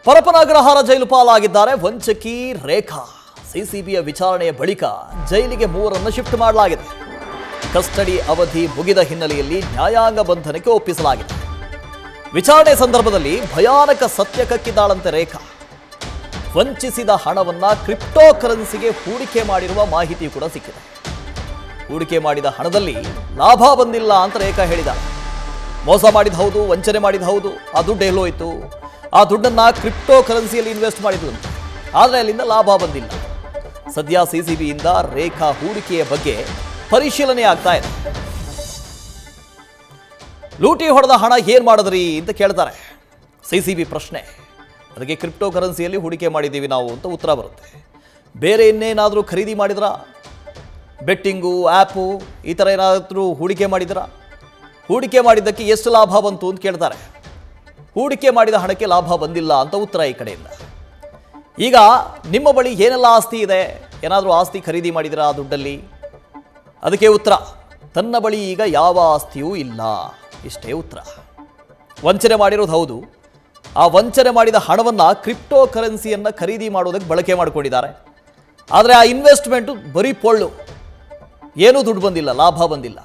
ಪರಪನಗ್ರಹಾರ ಜೈಲು ಪಾಲಾಗಿದ್ದಾರೆ ವಂಚಕಿ ರೇಖಾ. ಸಿಸಿಬಿಯ ವಿಚಾರಣೆಯ ಬಳಿಕ ಜೈಲಿಗೆ 3 ಶಿಫ್ಟ್ ಮಾಡಲಾಗಿದೆ. ಕಸ್ಟಡಿ ಅವಧಿ ಮುಗಿದ ಹಿನ್ನೆಲೆಯಲ್ಲಿ ನ್ಯಾಯಾಂಗ ಬಂಧನಕ್ಕೆ ಒಪ್ಪಿಸಲಾಗಿದೆ. ವಿಚಾರಣೆ ಸಂದರ್ಭದಲ್ಲಿ ಭಯಾನಕ ಸತ್ಯ ಕಕ್ಕಿದ್ದಾಳಂತೆ ರೇಖಾ. ವಂಚಿಸಿದ ಹಣವನ್ನ ಕ್ರಿಪ್ಟೋ ಕರೆನ್ಸಿಗೆ ಹೂಡಿಕೆ ಮಾಡಿರುವ ಮಾಹಿತಿ ಕೂಡ ಸಿಕ್ಕಿದೆ. ಹೂಡಿಕೆ ಮಾಡಿದ ಹಣದಲ್ಲಿ ಲಾಭ ಬಂದಿಲ್ಲ ಅಂತ ರೇಖಾ ಹೇಳಿದ್ದಾರೆ. ಮೋಸ ಮಾಡಿದ ಹೌದು, ವಂಚನೆ ಮಾಡಿದ ಹೌದು, ಆ ದುಡ್ಡು ಎಲ್ಲೋಯ್ತು, ಆ ದುಡ್ಡನ್ನು ಕ್ರಿಪ್ಟೋ ಕರೆನ್ಸಿಯಲ್ಲಿ ಇನ್ವೆಸ್ಟ್ ಮಾಡಿದ್ರು ಅಂತ, ಆದರೆ ಅಲ್ಲಿಂದ ಲಾಭ ಬಂದಿಲ್ಲ. ಸದ್ಯ ಸಿಸಿಬಿಯಿಂದ ರೇಖಾ ಹೂಡಿಕೆಯ ಬಗ್ಗೆ ಪರಿಶೀಲನೆ ಆಗ್ತಾ ಇದೆ. ಲೂಟಿ ಹೊಡೆದ ಹಣ ಏನ್ ಮಾಡಿದ್ರಿ ಅಂತ ಕೇಳ್ತಾರೆ ಸಿಸಿಬಿ ಪ್ರಶ್ನೆ. ಅದಕ್ಕೆ ಕ್ರಿಪ್ಟೋ ಕರೆನ್ಸಿಯಲ್ಲಿ ಹೂಡಿಕೆ ಮಾಡಿದ್ದೀವಿ ನಾವು ಅಂತ ಉತ್ತರ ಬರುತ್ತೆ. ಬೇರೆ ಇನ್ನೇನಾದರೂ ಖರೀದಿ ಮಾಡಿದ್ರಾ? ಬೆಟ್ಟಿಂಗು, ಆ್ಯಪು ಈ ಥರ ಏನಾದರೂ ಹೂಡಿಕೆ ಮಾಡಿದ್ರಾ? ಹೂಡಿಕೆ ಮಾಡಿದ್ದಕ್ಕೆ ಎಷ್ಟು ಲಾಭ ಬಂತು ಅಂತ ಕೇಳ್ತಾರೆ. ಹೂಡಿಕೆ ಮಾಡಿದ ಹಣಕ್ಕೆ ಲಾಭ ಬಂದಿಲ್ಲ ಅಂತ ಉತ್ತರ ಈ ಕಡೆಯಿಂದ. ಈಗ ನಿಮ್ಮ ಬಳಿ ಏನೆಲ್ಲ ಆಸ್ತಿ ಇದೆ? ಏನಾದರೂ ಆಸ್ತಿ ಖರೀದಿ ಮಾಡಿದಿರಾ ಆ ದುಡ್ಡಲ್ಲಿ? ಅದಕ್ಕೆ ಉತ್ತರ, ತನ್ನ ಬಳಿ ಈಗ ಯಾವ ಆಸ್ತಿಯೂ ಇಲ್ಲ, ಇಷ್ಟೇ ಉತ್ತರ. ವಂಚನೆ ಮಾಡಿರೋದು ಹೌದು. ಆ ವಂಚನೆ ಮಾಡಿದ ಹಣವನ್ನು ಕ್ರಿಪ್ಟೋ ಕರೆನ್ಸಿಯನ್ನು ಖರೀದಿ ಮಾಡೋದಕ್ಕೆ ಬಳಕೆ ಮಾಡಿಕೊಂಡಿದ್ದಾರೆ. ಆದರೆ ಆ ಇನ್ವೆಸ್ಟ್ಮೆಂಟು ಬರೀ ಪೊಳ್ಳು, ಏನೂ ದುಡ್ಡು ಬಂದಿಲ್ಲ, ಲಾಭ ಬಂದಿಲ್ಲ.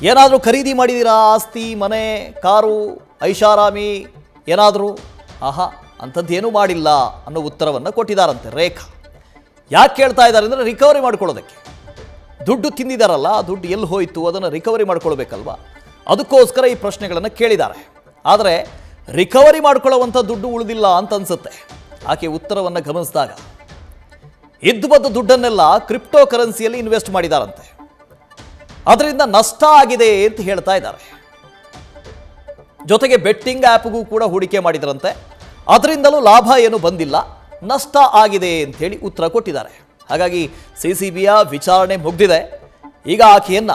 ಏನಾದರೂ ಖರೀದಿ ಮಾಡಿದ್ದೀರಾ? ಆಸ್ತಿ, ಮನೆ, ಕಾರು, ಐಷಾರಾಮಿ ಏನಾದರೂ? ಆಹಾ, ಅಂಥದ್ದೇನೂ ಮಾಡಿಲ್ಲ ಅನ್ನೋ ಉತ್ತರವನ್ನು ಕೊಟ್ಟಿದ್ದಾರಂತೆ ರೇಖಾ. ಯಾಕೆ ಕೇಳ್ತಾ ಇದ್ದಾರೆ ಅಂದರೆ ರಿಕವರಿ ಮಾಡ್ಕೊಳ್ಳೋದಕ್ಕೆ. ದುಡ್ಡು ತಿಂದಿದ್ದಾರಲ್ಲ, ಆ ದುಡ್ಡು ಎಲ್ಲಿ ಹೋಯಿತು ಅದನ್ನು ರಿಕವರಿ ಮಾಡ್ಕೊಳ್ಬೇಕಲ್ವಾ, ಅದಕ್ಕೋಸ್ಕರ ಈ ಪ್ರಶ್ನೆಗಳನ್ನು ಕೇಳಿದ್ದಾರೆ. ಆದರೆ ರಿಕವರಿ ಮಾಡ್ಕೊಳ್ಳುವಂಥ ದುಡ್ಡು ಉಳಿದಿಲ್ಲ ಅಂತ ಅನ್ಸುತ್ತೆ. ಆಕೆ ಉತ್ತರವನ್ನು ಗಮನಿಸಿದಾಗ ಇದ್ದು ಬಂದ ದುಡ್ಡನ್ನೆಲ್ಲ ಕ್ರಿಪ್ಟೋ ಕರೆನ್ಸಿಯಲ್ಲಿ ಇನ್ವೆಸ್ಟ್ ಮಾಡಿದಾರಂತೆ. ಅದರಿಂದ ನಷ್ಟ ಆಗಿದೆ ಅಂತ ಹೇಳ್ತಾ ಇದ್ದಾರೆ. ಜೊತೆಗೆ ಬೆಟ್ಟಿಂಗ್ ಆ್ಯಪ್ಗೂ ಕೂಡ ಹೂಡಿಕೆ ಮಾಡಿದ್ರಂತೆ. ಅದರಿಂದಲೂ ಲಾಭ ಏನು ಬಂದಿಲ್ಲ, ನಷ್ಟ ಆಗಿದೆ ಅಂಥೇಳಿ ಉತ್ತರ ಕೊಟ್ಟಿದ್ದಾರೆ. ಹಾಗಾಗಿ ಸಿಸಿಬಿಯ ವಿಚಾರಣೆ ಮುಗಿದಿದೆ. ಈಗ ಆಕೆಯನ್ನ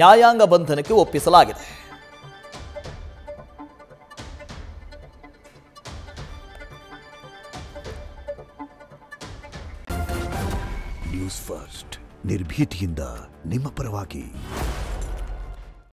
ನ್ಯಾಯಾಂಗ ಬಂಧನಕ್ಕೆ ಒಪ್ಪಿಸಲಾಗಿದೆ. ನ್ಯೂಸ್ ಫಸ್ಟ್, ನಿರ್ಭೀತಿಯಿಂದ ನಿಮ್ಮ ಪರವಾಗಿ.